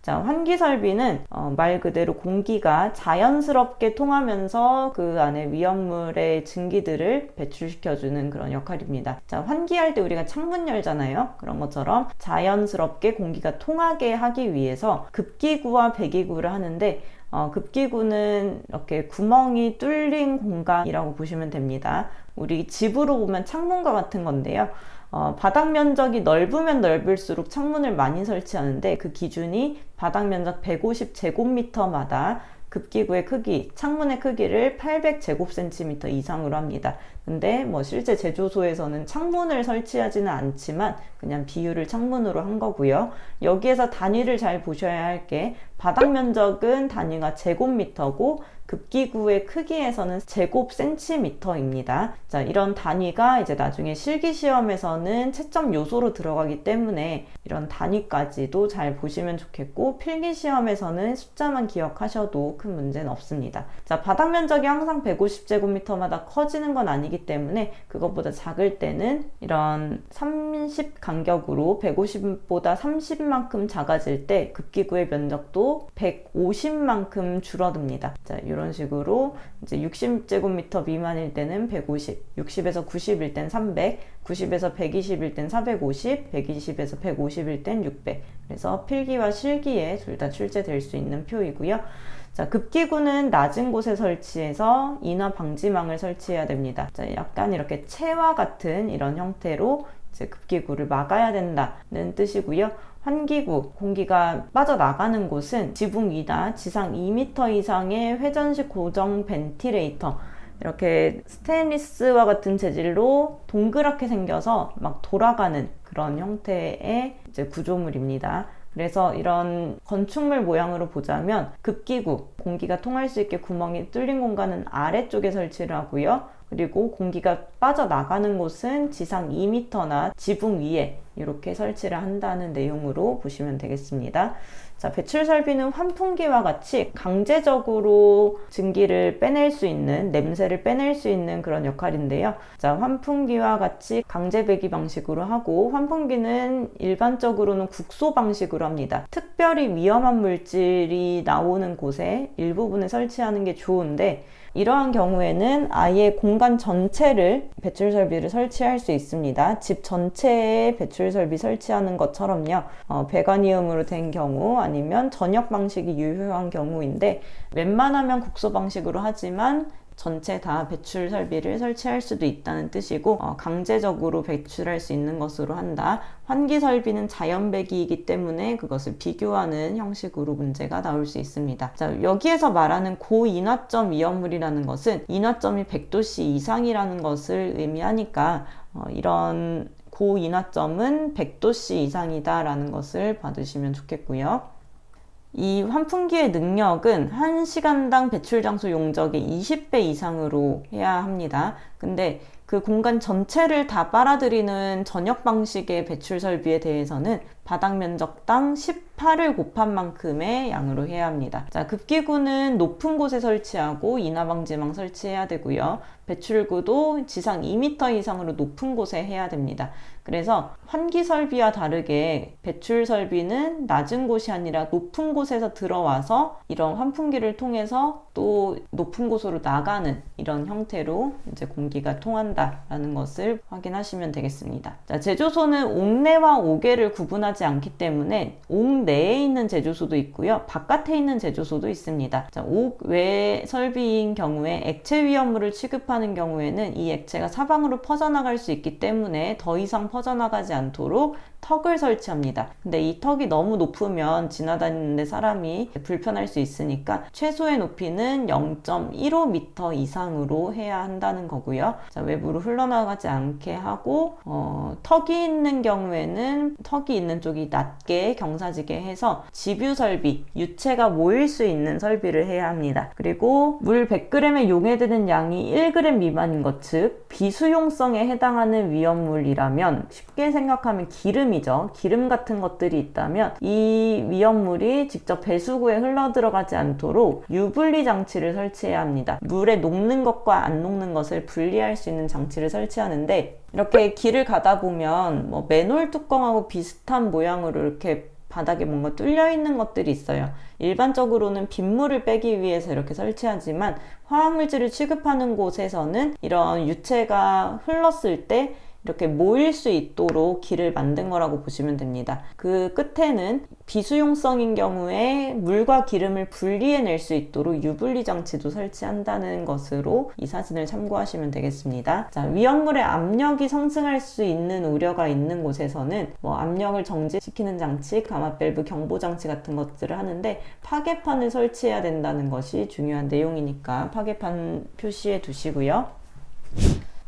자, 환기 설비는 말 그대로 공기가 자연스럽게 통하면서 그 안에 위험물의 증기들을 배출시켜주는 그런 역할입니다. 자, 환기할 때 우리가 창문 열잖아요. 그런 것처럼 자연스럽게 공기가 통하게 하기 위해서 급기구와 배기구를 하는데 급기구는 이렇게 구멍이 뚫린 공간이라고 보시면 됩니다. 우리 집으로 보면 창문과 같은 건데요. 바닥 면적이 넓으면 넓을수록 창문을 많이 설치하는데 그 기준이 바닥 면적 150제곱미터마다 급기구의 크기, 창문의 크기를 800제곱cm 이상으로 합니다. 근데 뭐 실제 제조소에서는 창문을 설치하지는 않지만 그냥 비율을 창문으로 한 거고요. 여기에서 단위를 잘 보셔야 할 게 바닥 면적은 단위가 제곱미터고 급기구의 크기에서는 제곱센티미터입니다. 자, 이런 단위가 이제 나중에 실기시험에서는 채점 요소로 들어가기 때문에 이런 단위까지도 잘 보시면 좋겠고 필기시험에서는 숫자만 기억하셔도 큰 문제는 없습니다. 자, 바닥 면적이 항상 150제곱미터마다 커지는 건 아니기 때문에 그것보다 작을 때는 이런 30 간격으로 150보다 30만큼 작아질 때 급기구의 면적도 150만큼 줄어듭니다. 자, 이런 식으로 이제 60제곱미터 미만일 때는 150, 60에서 90일 땐 300, 90에서 120일 땐 450, 120에서 150일 땐 600. 그래서 필기와 실기에 둘 다 출제될 수 있는 표이고요. 자, 급기구는 낮은 곳에 설치해서 인화 방지망을 설치해야 됩니다. 자, 약간 이렇게 채와 같은 이런 형태로 이제 급기구를 막아야 된다는 뜻이고요. 환기구, 공기가 빠져나가는 곳은 지붕 위나 지상 2m 이상의 회전식 고정 벤티레이터, 이렇게 스테인리스와 같은 재질로 동그랗게 생겨서 막 돌아가는 그런 형태의 이제 구조물입니다. 그래서 이런 건축물 모양으로 보자면 급기구, 공기가 통할 수 있게 구멍이 뚫린 공간은 아래쪽에 설치를 하고요. 그리고 공기가 빠져나가는 곳은 지상 2m나 지붕 위에 이렇게 설치를 한다는 내용으로 보시면 되겠습니다. 자, 배출 설비는 환풍기와 같이 강제적으로 증기를 빼낼 수 있는, 냄새를 빼낼 수 있는 그런 역할인데요. 자, 환풍기와 같이 강제 배기 방식으로 하고, 환풍기는 일반적으로는 국소 방식으로 합니다. 특별히 위험한 물질이 나오는 곳에 일부분에 설치하는 게 좋은데, 이러한 경우에는 아예 공간 전체를 배출 설비를 설치할 수 있습니다. 집 전체에 배출 설비 설치하는 것처럼요. 배관이음으로 된 경우 아니면 전역 방식이 유효한 경우인데 웬만하면 국소 방식으로 하지만 전체 다 배출 설비를 설치할 수도 있다는 뜻이고 강제적으로 배출할 수 있는 것으로 한다. 환기 설비는 자연 배기이기 때문에 그것을 비교하는 형식으로 문제가 나올 수 있습니다. 자, 여기에서 말하는 고인화점 위험물이라는 것은 인화점이 100도씨 이상이라는 것을 의미하니까 이런 고인화점은 100도씨 이상이다라는 것을 받으시면 좋겠고요. 이 환풍기의 능력은 1시간당 배출 장소 용적의 20배 이상으로 해야 합니다. 근데 그 공간 전체를 다 빨아들이는 전역 방식의 배출 설비에 대해서는 바닥 면적당 18을 곱한 만큼의 양으로 해야 합니다. 자, 급기구는 높은 곳에 설치하고 인화 방지망 설치해야 되고요. 배출구도 지상 2m 이상으로 높은 곳에 해야 됩니다. 그래서 환기 설비와 다르게 배출 설비는 낮은 곳이 아니라 높은 곳에서 들어와서 이런 환풍기를 통해서 또 높은 곳으로 나가는 이런 형태로 이제 공기가 통한다라는 것을 확인하시면 되겠습니다. 자, 제조소는 옥내와 옥외를 구분하지 않기 때문에 옥 내에 있는 제조소도 있고요. 바깥에 있는 제조소도 있습니다. 자, 옥외 설비인 경우에 액체 위험물을 취급하는 경우에는 이 액체가 사방으로 퍼져나갈 수 있기 때문에 더 이상 퍼져나가지 않도록 턱을 설치합니다. 근데 이 턱이 너무 높으면 지나다니는데 사람이 불편할 수 있으니까 최소의 높이는 0.15m 이상으로 해야 한다는 거고요. 자, 외부로 흘러나가지 않게 하고 턱이 있는 경우에는 턱이 있는 쪽이 낮게 경사지게 해서 지뷰 설비, 유체가 모일 수 있는 설비를 해야 합니다. 그리고 물 100g에 용해되는 양이 1g 미만인 것, 즉 비수용성에 해당하는 위험물이라면 쉽게 생각하면 기름이죠. 기름 같은 것들이 있다면 이 위험물이 직접 배수구에 흘러 들어가지 않도록 유분리 장치를 설치해야 합니다. 물에 녹는 것과 안 녹는 것을 분리 분리할 수 있는 장치를 설치하는데, 이렇게 길을 가다 보면 뭐 맨홀 뚜껑하고 비슷한 모양으로 이렇게 바닥에 뭔가 뚫려 있는 것들이 있어요. 일반적으로는 빗물을 빼기 위해서 이렇게 설치하지만 화학물질을 취급하는 곳에서는 이런 유체가 흘렀을 때 이렇게 모일 수 있도록 길을 만든 거라고 보시면 됩니다. 그 끝에는 비수용성인 경우에 물과 기름을 분리해낼 수 있도록 유분리 장치도 설치한다는 것으로 이 사진을 참고하시면 되겠습니다. 자, 위험물의 압력이 상승할 수 있는 우려가 있는 곳에서는 뭐 압력을 정지시키는 장치, 가마 밸브 경보 장치 같은 것들을 하는데, 파괴판을 설치해야 된다는 것이 중요한 내용이니까 파괴판 표시해 두시고요.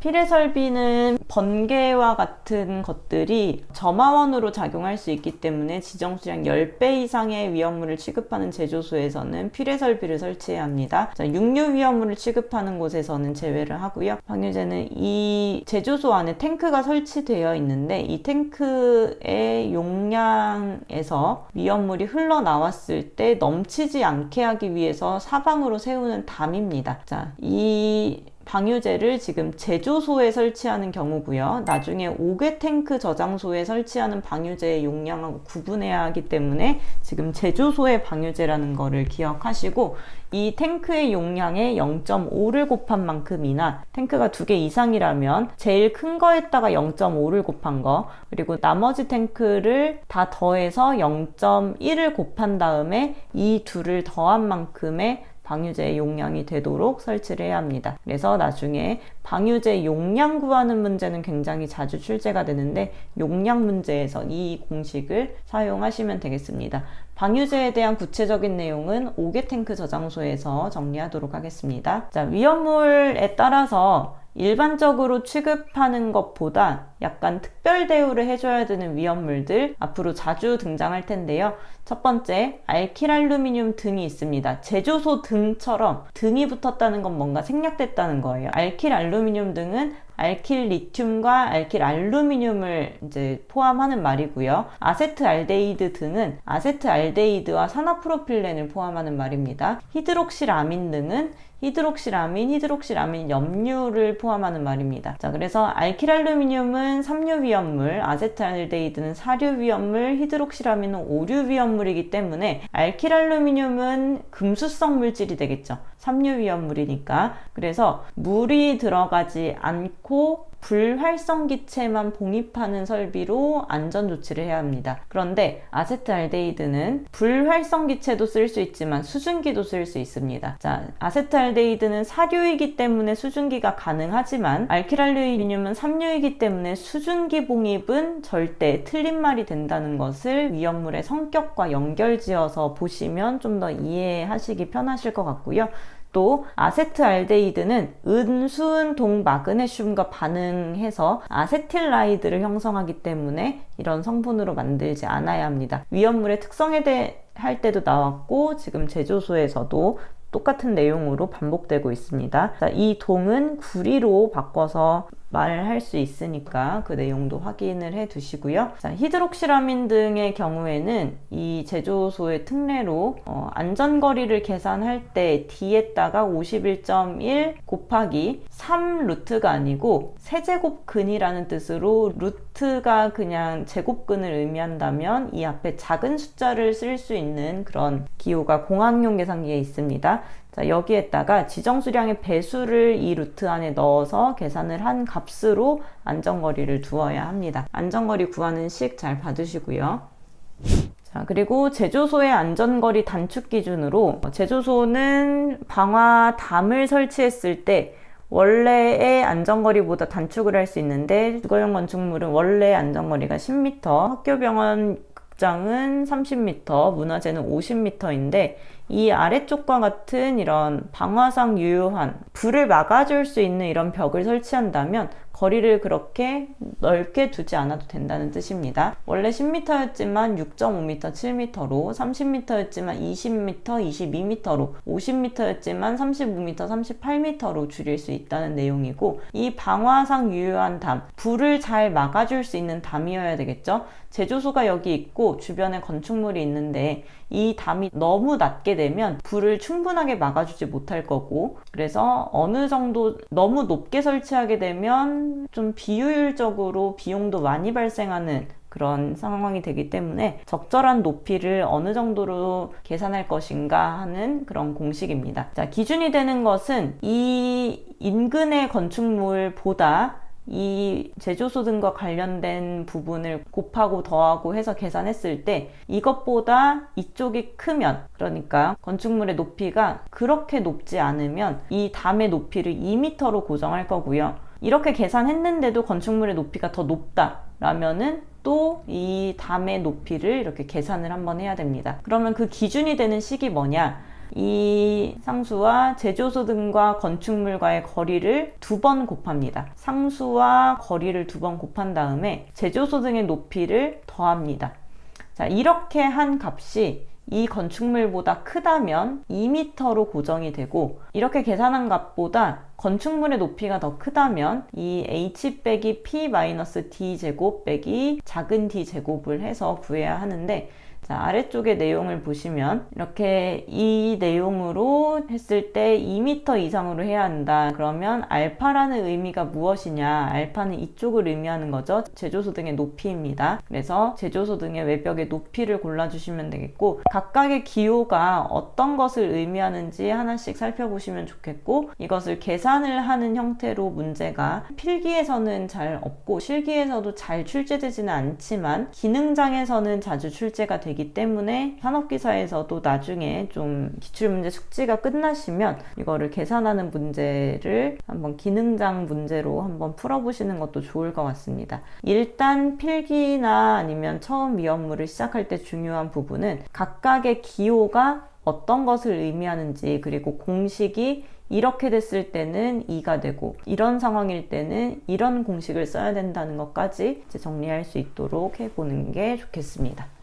필해 설비는 번개와 같은 것들이 점화원으로 작용할 수 있기 때문에 지정 수량 10배 이상의 위험물을 취급하는 제조소에서는 필해 설비를 설치해야 합니다. 자, 육류 위험물을 취급하는 곳에서는 제외를 하고요. 방류제는 이 제조소 안에 탱크가 설치되어 있는데, 이 탱크의 용량에서 위험물이 흘러나왔을 때 넘치지 않게 하기 위해서 사방으로 세우는 담입니다. 자, 이 방유제를 지금 제조소에 설치하는 경우고요. 나중에 5개 탱크 저장소에 설치하는 방유제의 용량하고 구분해야 하기 때문에 지금 제조소의 방유제라는 거를 기억하시고, 이 탱크의 용량에 0.5를 곱한 만큼이나, 탱크가 2개 이상이라면 제일 큰 거에다가 0.5를 곱한 거, 그리고 나머지 탱크를 다 더해서 0.1을 곱한 다음에 이 둘을 더한 만큼의 방유제의 용량이 되도록 설치를 해야 합니다. 그래서 나중에 방유제 용량 구하는 문제는 굉장히 자주 출제가 되는데, 용량 문제에서 이 공식을 사용하시면 되겠습니다. 방유제에 대한 구체적인 내용은 5개 탱크 저장소에서 정리하도록 하겠습니다. 자, 위험물에 따라서 일반적으로 취급하는 것보다 약간 특별 대우를 해줘야 되는 위험물들 앞으로 자주 등장할 텐데요. 첫 번째, 알킬알루미늄 등이 있습니다. 제조소 등처럼 등이 붙었다는 건 뭔가 생략됐다는 거예요. 알킬알루미늄 등은 알킬 리튬과 알킬 알루미늄을 이제 포함하는 말이고요. 아세트알데히드 등은 아세트알데히드와 산화프로필렌을 포함하는 말입니다. 히드록실아민 등은 히드록실아민 염류를 포함하는 말입니다. 자, 그래서 알킬알루미늄은 삼류 위험물, 아세트알데히드는 사류 위험물, 히드록실아민은 오류 위험물이기 때문에 알킬알루미늄은 금수성 물질이 되겠죠. 삼류 위험물이니까. 그래서 물이 들어가지 않고 불활성기체만 봉입하는 설비로 안전조치를 해야 합니다. 그런데 아세트알데히드는 불활성기체도 쓸 수 있지만 수증기도 쓸 수 있습니다. 자, 아세트알데히드는 사류이기 때문에 수증기가 가능하지만 알킬알루미늄은 삼류이기 때문에 수증기 봉입은 절대 틀린 말이 된다는 것을 위험물의 성격과 연결지어서 보시면 좀 더 이해하시기 편하실 것 같고요. 또 아세트알데히드는 은수은 동마그네슘과 반응해서 아세틸라이드를 형성하기 때문에 이런 성분으로 만들지 않아야 합니다. 위험물의 특성에 대해 할 때도 나왔고, 지금 제조소에서도 똑같은 내용으로 반복되고 있습니다. 자, 이 동은 구리로 바꿔서 말할 수 있으니까 그 내용도 확인을 해 두시고요. 자, 히드록실아민 등의 경우에는 이 제조소의 특례로 안전거리를 계산할 때 D에다가 51.1 곱하기 3 루트가 아니고 세제곱근이라는 뜻으로, 루트가 그냥 제곱근을 의미한다면 이 앞에 작은 숫자를 쓸 수 있는 그런 기호가 공학용 계산기에 있습니다. 자, 여기에다가 지정수량의 배수를 이 루트 안에 넣어서 계산을 한 값으로 안전거리를 두어야 합니다. 안전거리 구하는 식 잘 받으시고요. 자, 그리고 제조소의 안전거리 단축 기준으로, 제조소는 방화담을 설치했을 때 원래의 안전거리보다 단축을 할 수 있는데, 주거용 건축물은 원래 안전거리가 10m, 학교병원 극장은 30m, 문화재는 50m인데 이 아래쪽과 같은 이런 방화상 유효한 불을 막아줄 수 있는 이런 벽을 설치한다면 거리를 그렇게 넓게 두지 않아도 된다는 뜻입니다. 원래 10m였지만 6.5m, 7m로, 30m였지만 20m, 22m로, 50m였지만 35m, 38m로 줄일 수 있다는 내용이고, 이 방화상 유효한 담, 불을 잘 막아줄 수 있는 담이어야 되겠죠? 제조소가 여기 있고 주변에 건축물이 있는데 이 담이 너무 낮게 되면 불을 충분하게 막아주지 못할 거고, 그래서 어느 정도 너무 높게 설치하게 되면 좀 비효율적으로 비용도 많이 발생하는 그런 상황이 되기 때문에 적절한 높이를 어느 정도로 계산할 것인가 하는 그런 공식입니다. 자, 기준이 되는 것은 이 인근의 건축물보다 이 제조소 등과 관련된 부분을 곱하고 더하고 해서 계산했을 때 이것보다 이쪽이 크면, 그러니까 건축물의 높이가 그렇게 높지 않으면 이 담의 높이를 2m로 고정할 거고요. 이렇게 계산했는데도 건축물의 높이가 더 높다 라면은 또 이 담의 높이를 이렇게 계산을 한번 해야 됩니다. 그러면 그 기준이 되는 식이 뭐냐? 이 상수와 제조소 등과 건축물과의 거리를 2번 곱합니다. 상수와 거리를 2번 곱한 다음에 제조소 등의 높이를 더합니다. 자, 이렇게 한 값이 이 건축물보다 크다면 2m로 고정이 되고, 이렇게 계산한 값보다 건축물의 높이가 더 크다면 이 h 빼기 p 마이너스 d 제곱 빼기 작은 d 제곱을 해서 구해야 하는데, 자, 아래쪽의 내용을 보시면 이렇게 이 내용으로 했을 때 2m 이상으로 해야 한다. 그러면 알파라는 의미가 무엇이냐? 알파는 이쪽을 의미하는 거죠. 제조소 등의 높이입니다. 그래서 제조소 등의 외벽의 높이를 골라주시면 되겠고, 각각의 기호가 어떤 것을 의미하는지 하나씩 살펴보시면 좋겠고, 이것을 계산을 하는 형태로 문제가 필기에서는 잘 없고 실기에서도 잘 출제되지는 않지만 기능장에서는 자주 출제가 되기 때문에 산업기사에서도 나중에 좀 기출문제 숙지가 끝나시면 이거를 계산하는 문제를 한번 기능장 문제로 한번 풀어보시는 것도 좋을 것 같습니다. 일단 필기나 아니면 처음 위험물을 시작할 때 중요한 부분은 각각의 기호가 어떤 것을 의미하는지, 그리고 공식이 이렇게 됐을 때는 2가 되고 이런 상황일 때는 이런 공식을 써야 된다는 것까지 이제 정리할 수 있도록 해보는 게 좋겠습니다.